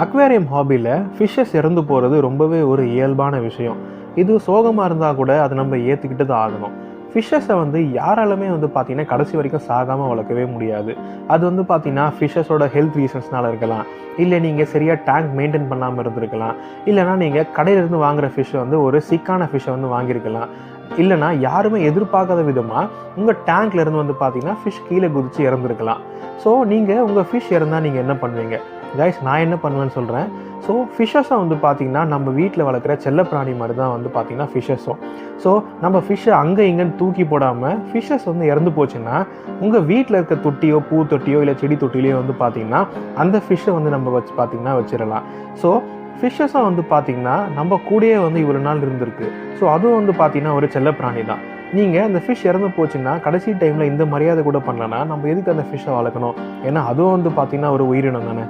Aquarium ஹாபியில் fishes இறந்து போகிறது ரொம்பவே ஒரு இயல்பான விஷயம். இது சோகமாக இருந்தால் கூட அதை நம்ம ஏற்றுக்கிட்டு தான் ஆகணும். ஃபிஷ்ஷஸை யாராலுமே பார்த்தீங்கன்னா கடைசி வரைக்கும் சாகாமல் வளர்க்கவே முடியாது. அது பார்த்தீங்கன்னா ஃபிஷ்ஷஸோட ஹெல்த் ரீசன்ஸ்னால இருக்கலாம், இல்லை நீங்கள் சரியாக டேங்க் மெயின்டைன் பண்ணாமல் இருந்திருக்கலாம், இல்லைனா நீங்கள் கடையிலேருந்து வாங்குகிற ஃபிஷ்ஷை ஒரு சிக்கான ஃபிஷ்ஷை வாங்கியிருக்கலாம், இல்லைனா யாருமே எதிர்பார்க்காத விதமாக உங்கள் டேங்க்லேருந்து பார்த்தீங்கன்னா ஃபிஷ் கீழே குதித்து இறந்துருக்கலாம். ஸோ நீங்கள் உங்கள் ஃபிஷ் இறந்தால் நீங்கள் என்ன பண்ணுவீங்க? கைஸ், நான் என்ன பண்ணுவேன்னு சொல்கிறேன். ஸோ ஃபிஷ்ஷஸை பார்த்தீங்கன்னா நம்ம வீட்டில் வளர்க்குற செல்லப்பிராணி மாதிரி தான் பார்த்தீங்கன்னா ஃபிஷ்ஷஸும். ஸோ நம்ம ஃபிஷ்ஷை அங்கே இங்கேன்னு தூக்கி போடாமல் ஃபிஷ்ஷஸ் இறந்து போச்சுன்னா உங்கள் வீட்டில் இருக்க தொட்டியோ, பூ தொட்டியோ, இல்லை செடி தொட்டிலையோ பார்த்தீங்கன்னா அந்த ஃபிஷ்ஷை நம்ம வச்சு பார்த்தீங்கன்னா வச்சிடலாம். ஸோ ஃபிஷ்ஷஸை பார்த்தீங்கன்னா நம்ம கூடயே இவ்வளோ நாள் இருந்திருக்கு. ஸோ அதுவும் பார்த்தீங்கன்னா ஒரு செல்லப்பிராணி தான். நீங்கள் அந்த ஃபிஷ் இறந்து போச்சுன்னா கடைசி டைமில் இந்த மரியாதை கூட பண்ணலன்னா நம்ம எதுக்கு அந்த ஃபிஷ்ஷை வளர்க்கணும்? ஏன்னா அதுவும் பார்த்தீங்கன்னா ஒரு உயிரினம் தானே.